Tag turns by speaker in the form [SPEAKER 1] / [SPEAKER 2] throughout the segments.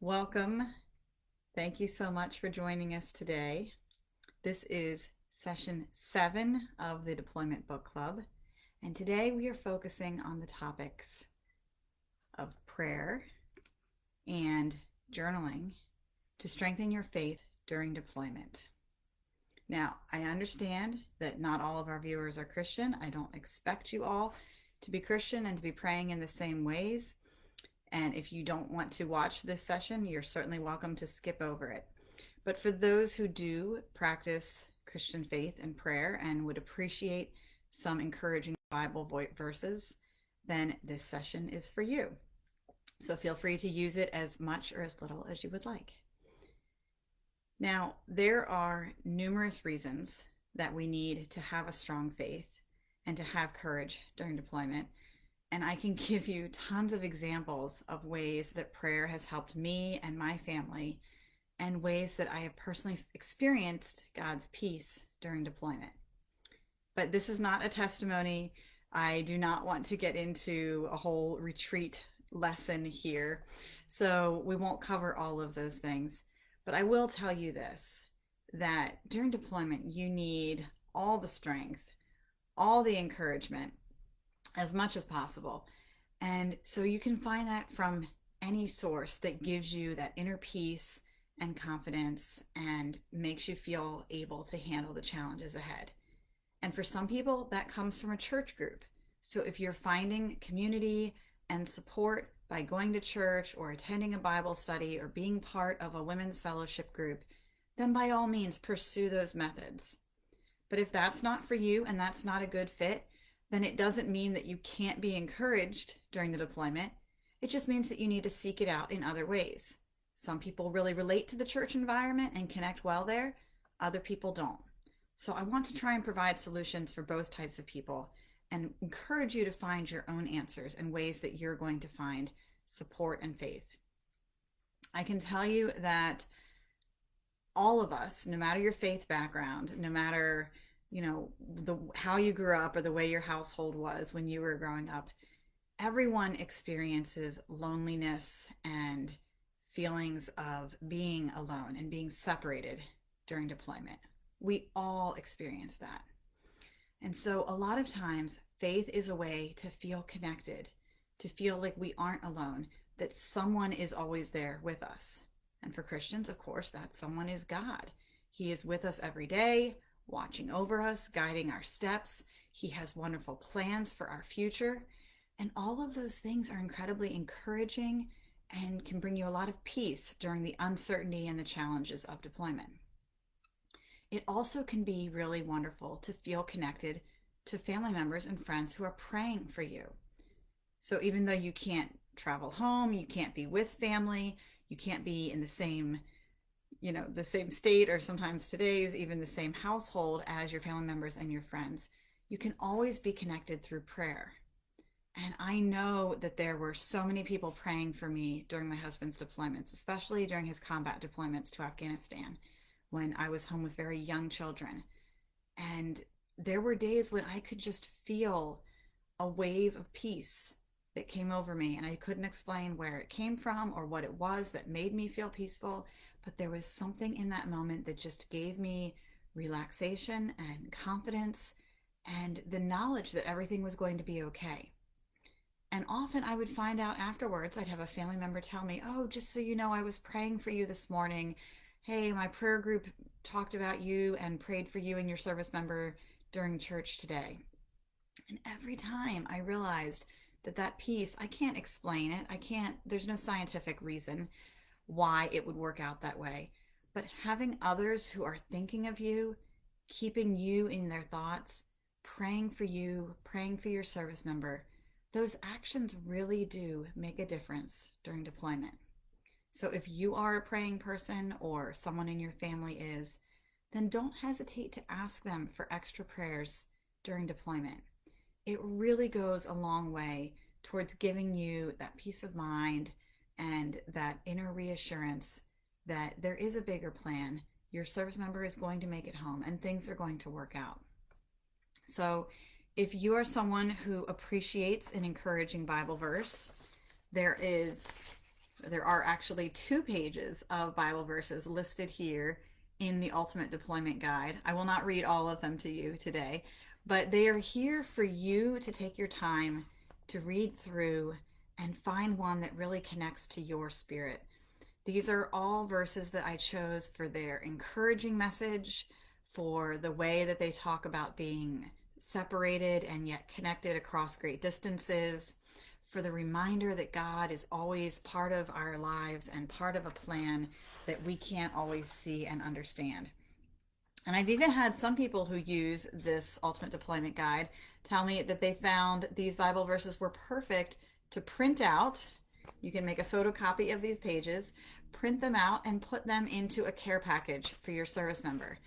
[SPEAKER 1] Welcome. Thank you so much for joining us today. This is session 7 of the Deployment Book Club, and today we are focusing on the topics of prayer and journaling to strengthen your faith during deployment. Now, I understand that not all of our viewers are Christian. I don't expect you all to be Christian and to be praying in the same ways. And if you don't want to watch this session, you're certainly welcome to skip over it. But for those who do practice Christian faith and prayer and would appreciate some encouraging Bible verses, then this session is for you. So feel free to use it as much or as little as you would like. Now, there are numerous reasons that we need to have a strong faith and to have courage during deployment. And I can give you tons of examples of ways that prayer has helped me and my family, and ways that I have personally experienced God's peace during deployment. But this is not a testimony. I do not want to get into a whole retreat lesson here, so we won't cover all of those things. But I will tell you this, that during deployment, you need all the strength, all the encouragement, as much as possible. And so you can find that from any source that gives you that inner peace and confidence and makes you feel able to handle the challenges ahead. And for some people, that comes from a church group. So if you're finding community and support by going to church or attending a Bible study or being part of a women's fellowship group, then by all means pursue those methods. But if that's not for you and that's not a good fit, then it doesn't mean that you can't be encouraged during the deployment. It just means that you need to seek it out in other ways. Some people really relate to the church environment and connect well there. Other people don't. So I want to try and provide solutions for both types of people and encourage you to find your own answers and ways that you're going to find support and faith. I can tell you that all of us, no matter your faith background, no matter how you grew up or the way your household was when you were growing up, everyone experiences loneliness and feelings of being alone and being separated during deployment. We all experience that. And so a lot of times, faith is a way to feel connected, to feel like we aren't alone, that someone is always there with us. And for Christians, of course, that someone is God. He is with us every day, watching over us, guiding our steps. He has wonderful plans for our future. And all of those things are incredibly encouraging and can bring you a lot of peace during the uncertainty and the challenges of deployment. It also can be really wonderful to feel connected to family members and friends who are praying for you. So even though you can't travel home, you can't be with family, you can't be in the same state, or sometimes today's even the same household as your family members and your friends, you can always be connected through prayer. And I know that there were so many people praying for me during my husband's deployments, especially during his combat deployments to Afghanistan, when I was home with very young children. And there were days when I could just feel a wave of peace that came over me, and I couldn't explain where it came from or what it was that made me feel peaceful, but there was something in that moment that just gave me relaxation and confidence and the knowledge that everything was going to be okay. And often I would find out afterwards, I'd have a family member tell me, "Oh, just so you know, I was praying for you this morning. Hey, my prayer group talked about you and prayed for you and your service member during church today." And every time I realized that peace, I can't explain it. There's no scientific reason why it would work out that way. But having others who are thinking of you, keeping you in their thoughts, praying for you, praying for your service member, those actions really do make a difference during deployment. So if you are a praying person or someone in your family is, then don't hesitate to ask them for extra prayers during deployment. It really goes a long way towards giving you that peace of mind and that inner reassurance that there is a bigger plan. Your service member is going to make it home and things are going to work out. So if you are someone who appreciates an encouraging Bible verse, there is There are actually 2 pages of Bible verses listed here in the Ultimate Deployment Guide. I will not read all of them to you today, but they are here for you to take your time to read through and find one that really connects to your spirit. These are all verses that I chose for their encouraging message, for the way that they talk about being separated and yet connected across great distances, for the reminder that God is always part of our lives and part of a plan that we can't always see and understand. And I've even had some people who use this Ultimate Deployment Guide tell me that they found these Bible verses were perfect to print out. You can make a photocopy of these pages, print them out, and put them into a care package for your service member.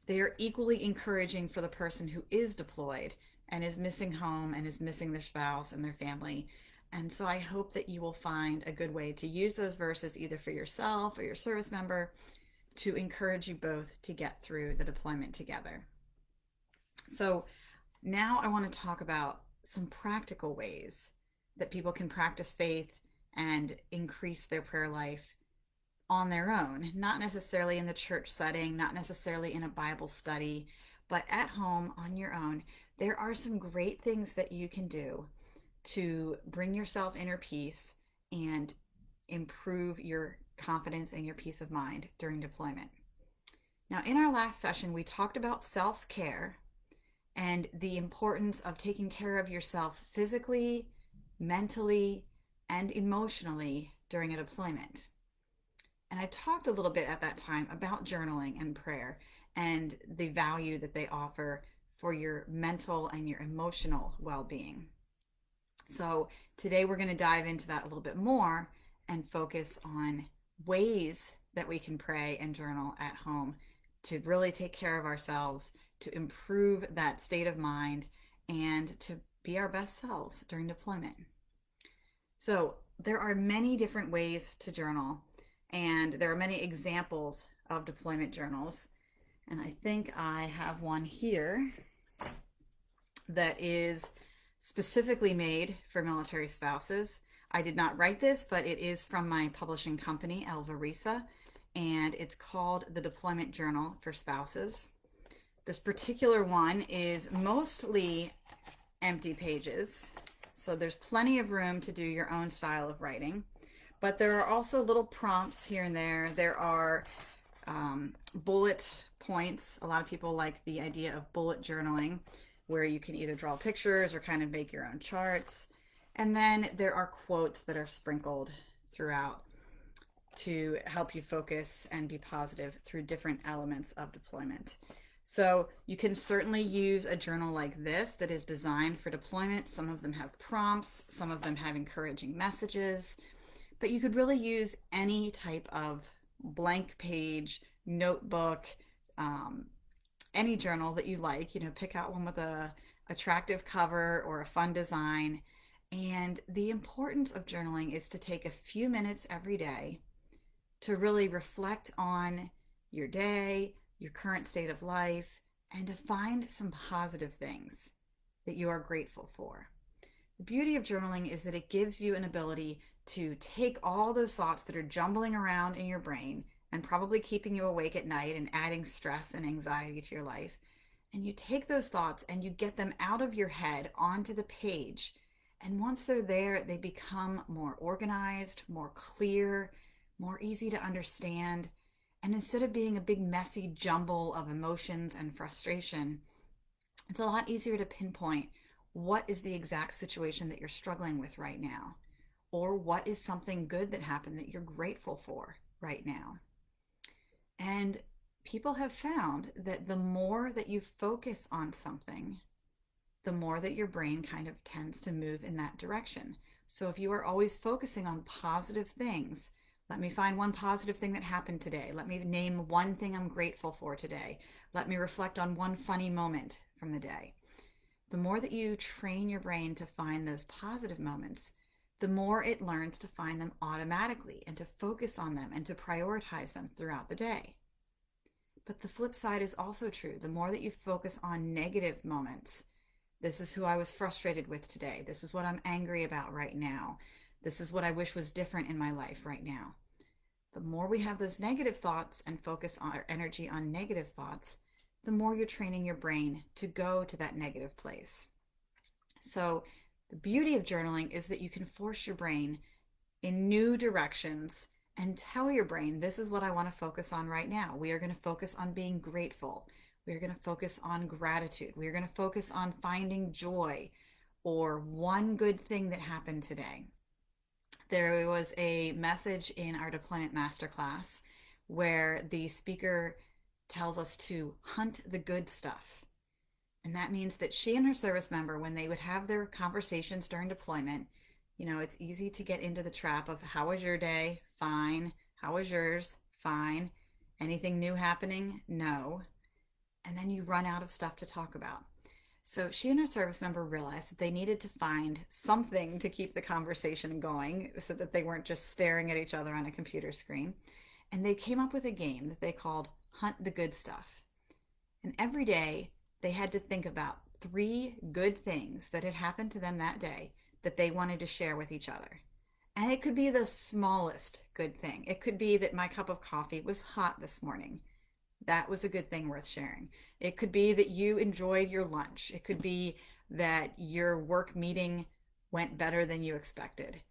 [SPEAKER 1] They are equally encouraging for the person who is deployed and is missing home and is missing their spouse and their family. And so I hope that you will find a good way to use those verses either for yourself or your service member to encourage you both to get through the deployment together. So now I want to talk about some practical ways that people can practice faith and increase their prayer life on their own, not necessarily in the church setting, not necessarily in a Bible study, but at home on your own. There are some great things that you can do to bring yourself inner peace and improve your confidence and your peace of mind during deployment. Now, in our last session, we talked about self-care and the importance of taking care of yourself physically, mentally, and emotionally during a deployment. And I talked a little bit at that time about journaling and prayer and the value that they offer for your mental and your emotional well-being. So today we're going to dive into that a little bit more and focus on ways that we can pray and journal at home to really take care of ourselves, to improve that state of mind, and to be our best selves during deployment. So there are many different ways to journal, and there are many examples of deployment journals. And I think I have one here that is specifically made for military spouses. I did not write this, but it is from my publishing company, Elvarisa, and it's called the Deployment Journal for Spouses. This particular one is mostly empty pages, so there's plenty of room to do your own style of writing, but there are also little prompts here and there. There are bullet points. A lot of people like the idea of bullet journaling, where you can either draw pictures or kind of make your own charts. And then there are quotes that are sprinkled throughout to help you focus and be positive through different elements of deployment. So you can certainly use a journal like this that is designed for deployment. Some of them have prompts, some of them have encouraging messages, but you could really use any type of blank page, notebook, any journal that you like. Pick out one with a attractive cover or a fun design. And the importance of journaling is to take a few minutes every day to really reflect on your day, your current state of life, and to find some positive things that you are grateful for. The beauty of journaling is that it gives you an ability to take all those thoughts that are jumbling around in your brain and probably keeping you awake at night and adding stress and anxiety to your life, and you take those thoughts and you get them out of your head onto the page. And once they're there, they become more organized, more clear, more easy to understand. And instead of being a big messy jumble of emotions and frustration, it's a lot easier to pinpoint what is the exact situation that you're struggling with right now, or what is something good that happened that you're grateful for right now. And people have found that the more that you focus on something, the more that your brain kind of tends to move in that direction. So if you are always focusing on positive things, let me find one positive thing that happened today. Let me name one thing I'm grateful for today. Let me reflect on one funny moment from the day. The more that you train your brain to find those positive moments, the more it learns to find them automatically and to focus on them and to prioritize them throughout the day. But the flip side is also true. The more that you focus on negative moments, this is who I was frustrated with today, this is what I'm angry about right now, This is what I wish was different in my life right now. The more we have those negative thoughts and focus our energy on negative thoughts, the more you're training your brain to go to that negative place. So, the beauty of journaling is that you can force your brain in new directions and tell your brain, this is what I want to focus on right now. We are going to focus on being grateful. We are going to focus on gratitude. We are going to focus on finding joy or one good thing that happened today. There was a message in our deployment masterclass where the speaker tells us to hunt the good stuff. And that means that she and her service member, when they would have their conversations during deployment, it's easy to get into the trap of, how was your day? Fine. How was yours? Fine. Anything new happening? No. And then you run out of stuff to talk about. So she and her service member realized that they needed to find something to keep the conversation going so that they weren't just staring at each other on a computer screen. And they came up with a game that they called Hunt the Good Stuff. And every day they had to think about 3 good things that had happened to them that day that they wanted to share with each other. And it could be the smallest good thing. It could be that my cup of coffee was hot this morning. That was a good thing worth sharing. It could be that you enjoyed your lunch. It could be that your work meeting went better than you expected.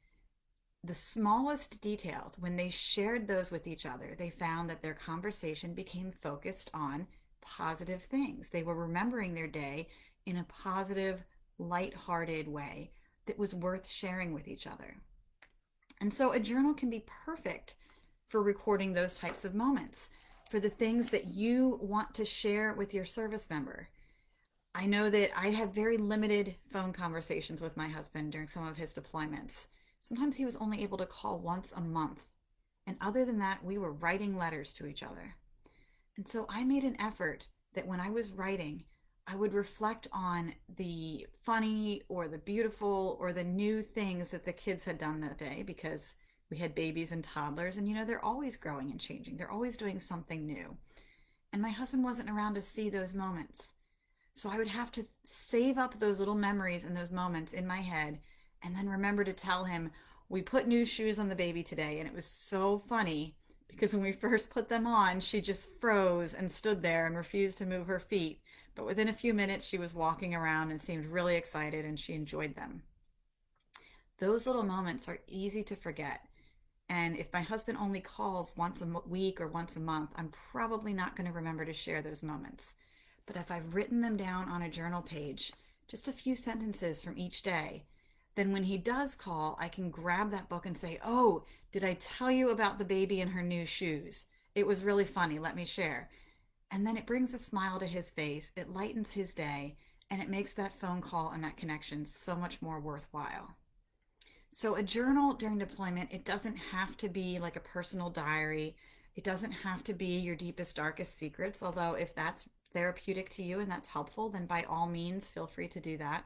[SPEAKER 1] The smallest details, when they shared those with each other, they found that their conversation became focused on positive things. They were remembering their day in a positive, light-hearted way that was worth sharing with each other. And so a journal can be perfect for recording those types of moments, for the things that you want to share with your service member. I know that I have very limited phone conversations with my husband during some of his deployments. Sometimes he was only able to call once a month. And other than that, we were writing letters to each other. And so I made an effort that when I was writing, I would reflect on the funny or the beautiful or the new things that the kids had done that day, because we had babies and toddlers, and they're always growing and changing. They're always doing something new. And my husband wasn't around to see those moments. So I would have to save up those little memories and those moments in my head and then remember to tell him, we put new shoes on the baby today, and it was so funny because when we first put them on, she just froze and stood there and refused to move her feet. But within a few minutes, she was walking around and seemed really excited, and she enjoyed them. Those little moments are easy to forget. And if my husband only calls once a week or once a month, I'm probably not going to remember to share those moments. But if I've written them down on a journal page, just a few sentences from each day, then when he does call, I can grab that book and say, oh, did I tell you about the baby and her new shoes? It was really funny. Let me share. And then it brings a smile to his face. It lightens his day, and it makes that phone call and that connection so much more worthwhile. So a journal during deployment, it doesn't have to be like a personal diary. It doesn't have to be your deepest, darkest secrets, although if that's therapeutic to you and that's helpful, then by all means, feel free to do that.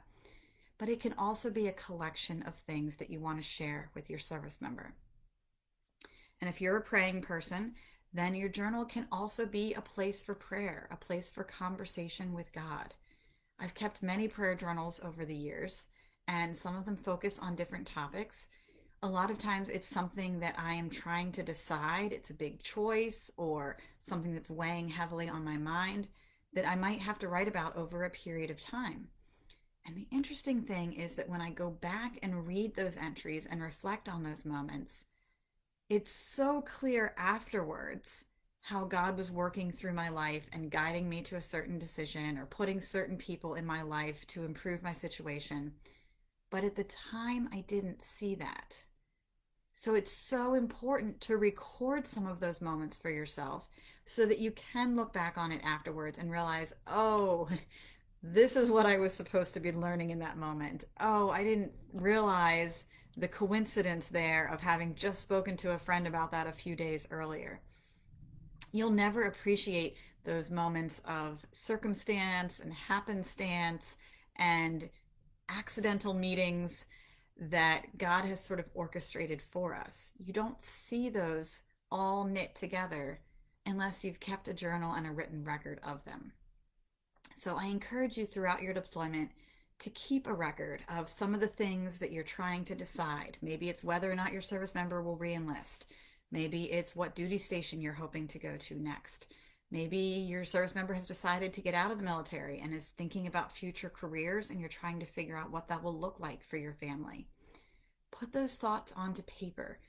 [SPEAKER 1] But it can also be a collection of things that you want to share with your service member. And if you're a praying person, then your journal can also be a place for prayer, a place for conversation with God. I've kept many prayer journals over the years, and some of them focus on different topics. A lot of times it's something that I am trying to decide. It's a big choice or something that's weighing heavily on my mind that I might have to write about over a period of time. And the interesting thing is that when I go back and read those entries and reflect on those moments, it's so clear afterwards how God was working through my life and guiding me to a certain decision or putting certain people in my life to improve my situation. But at the time, I didn't see that. So it's so important to record some of those moments for yourself so that you can look back on it afterwards and realize, oh, this is what I was supposed to be learning in that moment. Oh, I didn't realize the coincidence there of having just spoken to a friend about that a few days earlier. You'll never appreciate those moments of circumstance and happenstance and accidental meetings that God has sort of orchestrated for us. You don't see those all knit together unless you've kept a journal and a written record of them. So I encourage you throughout your deployment to keep a record of some of the things that you're trying to decide. Maybe it's whether or not your service member will reenlist. Maybe it's what duty station you're hoping to go to next. Maybe your service member has decided to get out of the military and is thinking about future careers, and you're trying to figure out what that will look like for your family. Put those thoughts onto paper.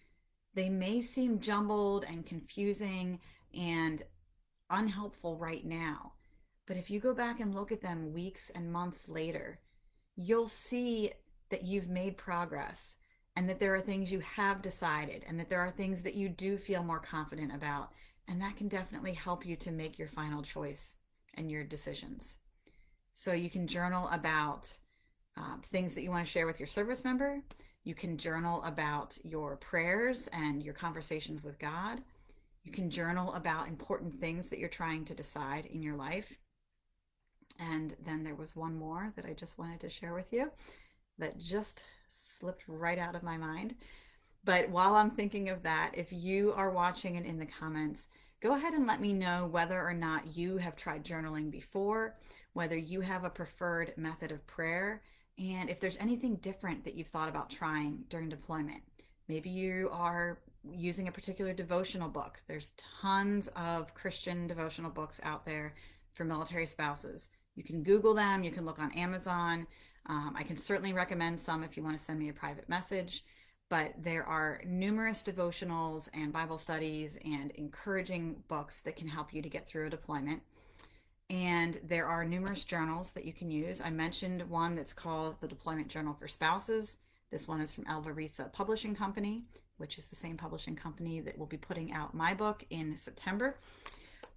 [SPEAKER 1] They may seem jumbled and confusing and unhelpful right now, but if you go back and look at them weeks and months later, you'll see that you've made progress, and that there are things you have decided, and that there are things that you do feel more confident about. And that can definitely help you to make your final choice and your decisions. So you can journal about things that you want to share with your service member. You can journal about your prayers and your conversations with God. You can journal about important things that you're trying to decide in your life. And then there was one more that I just wanted to share with you that just slipped right out of my mind. But while I'm thinking of that, if you are watching and in the comments, go ahead and let me know whether or not you have tried journaling before, whether you have a preferred method of prayer, and if there's anything different that you've thought about trying during deployment. Maybe you are using a particular devotional book. There's tons of Christian devotional books out there for military spouses. You can Google them, you can look on Amazon. I can certainly recommend some if you want to send me a private message. But there are numerous devotionals and Bible studies and encouraging books that can help you to get through a deployment. And there are numerous journals that you can use. I mentioned one that's called the Deployment Journal for Spouses. This one is from Alvareza Publishing Company, which is the same publishing company that will be putting out my book in September.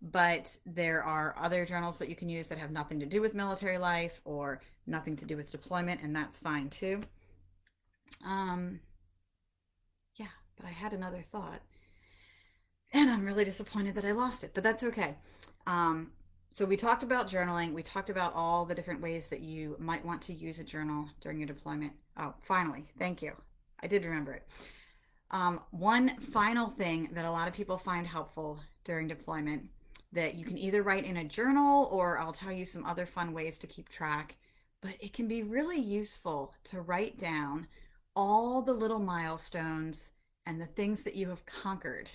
[SPEAKER 1] But there are other journals that you can use that have nothing to do with military life or nothing to do with deployment, and that's fine too. Yeah, but I had another thought, and I'm really disappointed that I lost it, but that's okay. So we talked about journaling. We talked about all the different ways that you might want to use a journal during your deployment. Oh, finally, thank you. I did remember it. One final thing that a lot of people find helpful during deployment that you can either write in a journal, or I'll tell you some other fun ways to keep track, but it can be really useful to write down all the little milestones and the things that you have conquered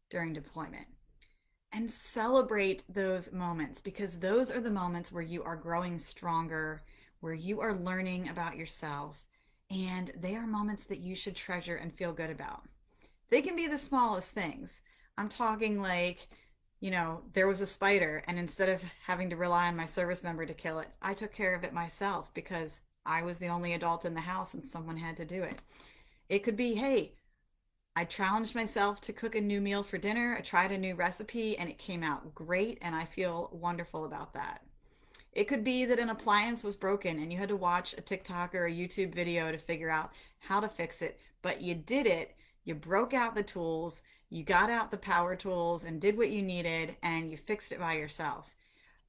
[SPEAKER 1] during deployment, and celebrate those moments, because those are the moments where you are growing stronger, where you are learning about yourself, and they are moments that you should treasure and feel good about. They can be the smallest things. I'm talking like, there was a spider, and instead of having to rely on my service member to kill it, I took care of it myself because I was the only adult in the house and someone had to do it. It could be, hey, I challenged myself to cook a new meal for dinner. I tried a new recipe and it came out great, and I feel wonderful about that. It could be that an appliance was broken and you had to watch a TikTok or a YouTube video to figure out how to fix it, but you did it. You broke out the tools, you got out the power tools and did what you needed, and you fixed it by yourself.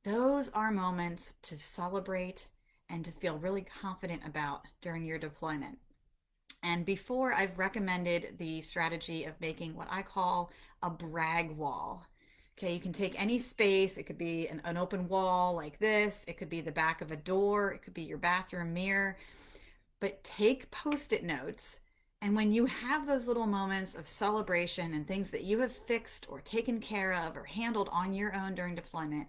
[SPEAKER 1] Those are moments to celebrate and to feel really confident about during your deployment. And before, I've recommended the strategy of making what I call a brag wall. Okay, you can take any space. It could be an open wall like this. It could be the back of a door. It could be your bathroom mirror. But take Post-it notes, and when you have those little moments of celebration and things that you have fixed or taken care of or handled on your own during deployment,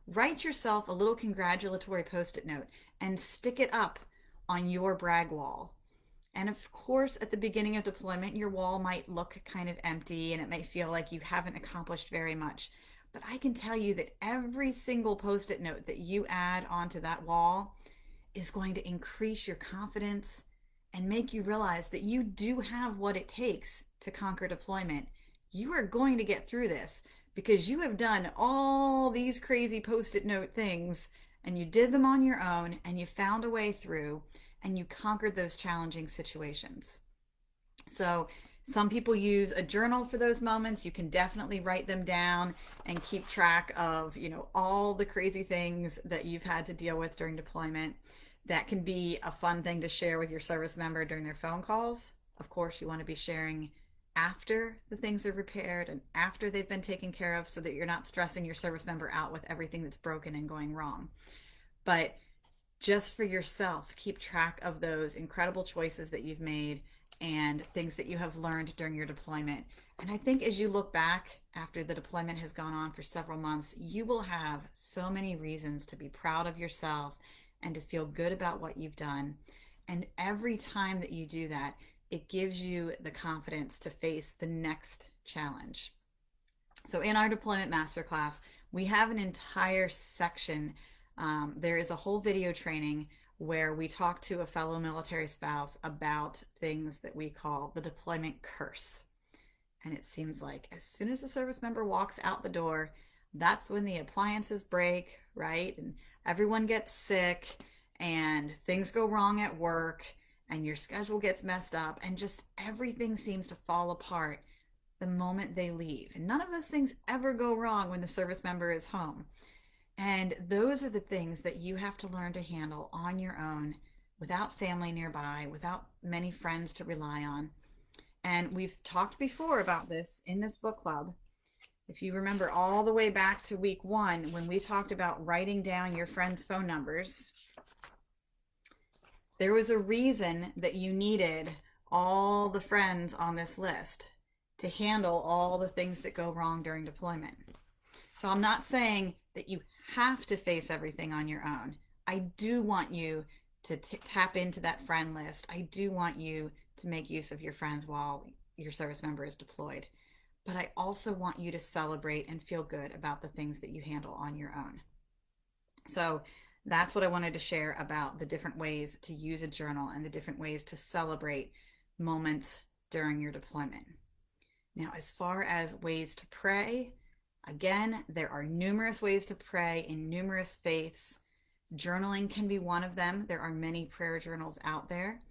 [SPEAKER 1] write yourself a little congratulatory Post-it note and stick it up on your brag wall. And of course, at the beginning of deployment, your wall might look kind of empty and it may feel like you haven't accomplished very much. But I can tell you that every single Post-it note that you add onto that wall is going to increase your confidence and make you realize that you do have what it takes to conquer deployment. You are going to get through this because you have done all these crazy Post-it note things, and you did them on your own, and you found a way through, and you conquered those challenging situations. So some people use a journal for those moments. You can definitely write them down and keep track of, all the crazy things that you've had to deal with during deployment. That can be a fun thing to share with your service member during their phone calls. Of course, you want to be sharing after the things are repaired and after they've been taken care of, so that you're not stressing your service member out with everything that's broken and going wrong. But just for yourself, keep track of those incredible choices that you've made and things that you have learned during your deployment. And I think as you look back after the deployment has gone on for several months, you will have so many reasons to be proud of yourself and to feel good about what you've done. And every time that you do that, it gives you the confidence to face the next challenge. So in our deployment masterclass, we have an entire section. There is a whole video training where we talk to a fellow military spouse about things that we call the deployment curse. And it seems like as soon as a service member walks out the door, that's when the appliances break, right? And everyone gets sick and things go wrong at work and your schedule gets messed up and just everything seems to fall apart the moment they leave. And none of those things ever go wrong when the service member is home. And those are the things that you have to learn to handle on your own without family nearby, without many friends to rely on. And we've talked before about this in this book club. If you remember all the way back to week 1, when we talked about writing down your friends' phone numbers, there was a reason that you needed all the friends on this list to handle all the things that go wrong during deployment. So I'm not saying that you have to face everything on your own. I do want you to tap into that friend list. I do want you to make use of your friends while your service member is deployed. But I also want you to celebrate and feel good about the things that you handle on your own. So that's what I wanted to share about the different ways to use a journal and the different ways to celebrate moments during your deployment. Now, as far as ways to pray, again, there are numerous ways to pray in numerous faiths. Journaling can be one of them. There are many prayer journals out there.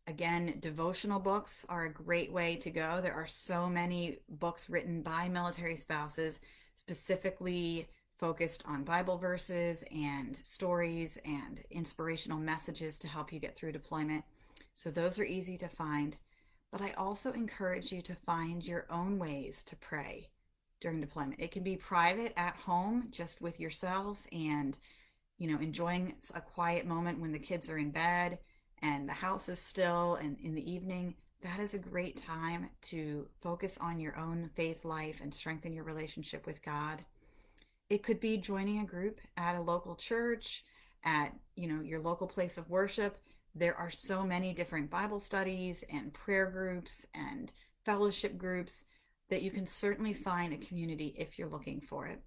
[SPEAKER 1] Again, devotional books are a great way to go. There are so many books written by military spouses specifically focused on Bible verses and stories and inspirational messages to help you get through deployment. So those are easy to find. But I also encourage you to find your own ways to pray during deployment. It can be private at home, just with yourself and, enjoying a quiet moment when the kids are in bed and the house is still and in the evening. That is a great time to focus on your own faith life and strengthen your relationship with God. It could be joining a group at a local church, at, your local place of worship. There are so many different Bible studies and prayer groups and fellowship groups that you can certainly find a community if you're looking for it.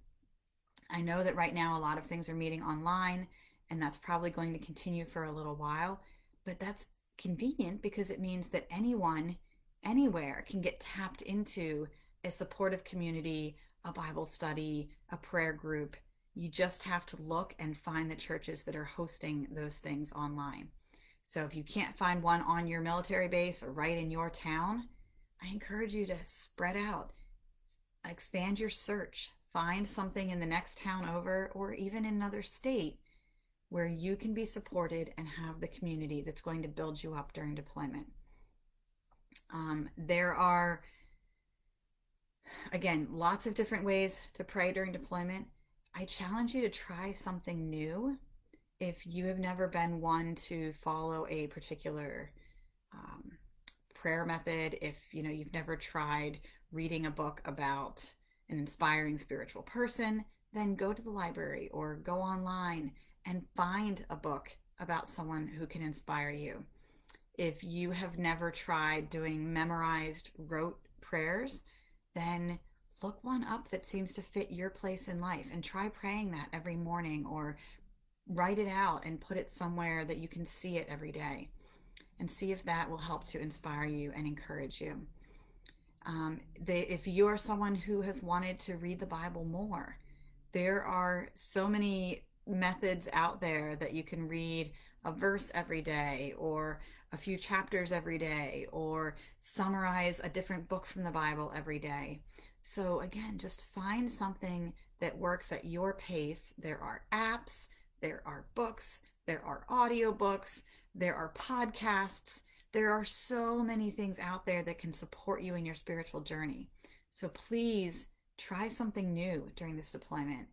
[SPEAKER 1] I know that right now a lot of things are meeting online, and that's probably going to continue for a little while, but that's convenient because it means that anyone, anywhere can get tapped into a supportive community, a Bible study, a prayer group. You just have to look and find the churches that are hosting those things online. So if you can't find one on your military base or right in your town, I encourage you to spread out, expand your search, find something in the next town over or even in another state where you can be supported and have the community that's going to build you up during deployment. There are, again, lots of different ways to pray during deployment. I challenge you to try something new. If you have never been one to follow a particular prayer method, if you've never tried reading a book about an inspiring spiritual person, then go to the library or go online and find a book about someone who can inspire you. If you have never tried doing memorized rote prayers, then look one up that seems to fit your place in life and try praying that every morning, or write it out and put it somewhere that you can see it every day, and see if that will help to inspire you and encourage you. If you are someone who has wanted to read the Bible more, there are so many methods out there that you can read a verse every day or a few chapters every day or summarize a different book from the Bible every day. So again, just find something that works at your pace. There are apps, there are books, there are audiobooks, there are podcasts. There are so many things out there that can support you in your spiritual journey. So please try something new during this deployment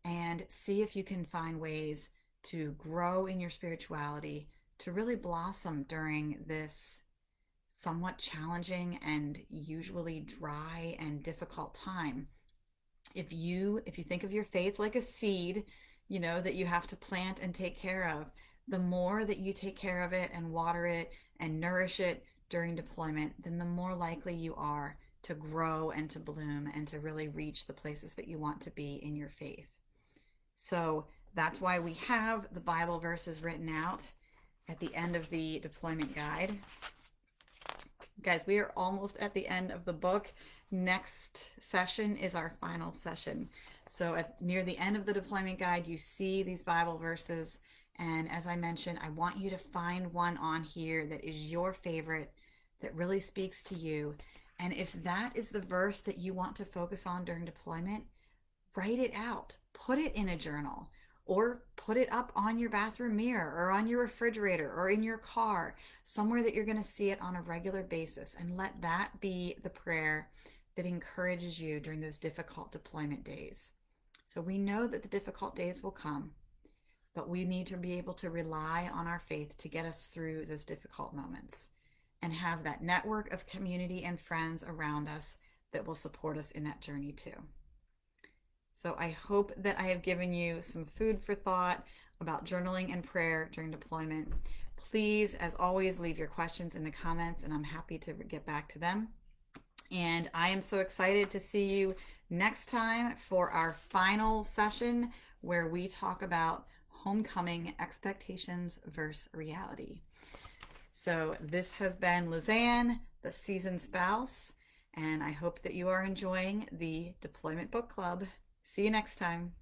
[SPEAKER 1] and see if you can find ways to grow in your spirituality, to really blossom during this somewhat challenging and usually dry and difficult time. If you think of your faith like a seed, that you have to plant and take care of, the more that you take care of it and water it and nourish it during deployment, then the more likely you are to grow and to bloom and to really reach the places that you want to be in your faith. So that's why we have the Bible verses written out at the end of the deployment guide. Guys, we are almost at the end of the book. Next session is our final session. So near the end of the deployment guide, you see these Bible verses. And as I mentioned, I want you to find one on here that is your favorite, that really speaks to you. And if that is the verse that you want to focus on during deployment, write it out, put it in a journal, or put it up on your bathroom mirror or on your refrigerator or in your car, somewhere that you're going to see it on a regular basis. And let that be the prayer that encourages you during those difficult deployment days. So we know that the difficult days will come, but we need to be able to rely on our faith to get us through those difficult moments and have that network of community and friends around us that will support us in that journey too. So I hope that I have given you some food for thought about journaling and prayer during deployment. Please, as always, leave your questions in the comments and I'm happy to get back to them. And I am so excited to see you next time for our final session where we talk about homecoming expectations versus reality. So this has been Lizanne, the seasoned spouse, and I hope that you are enjoying the Deployment Book Club. See you next time.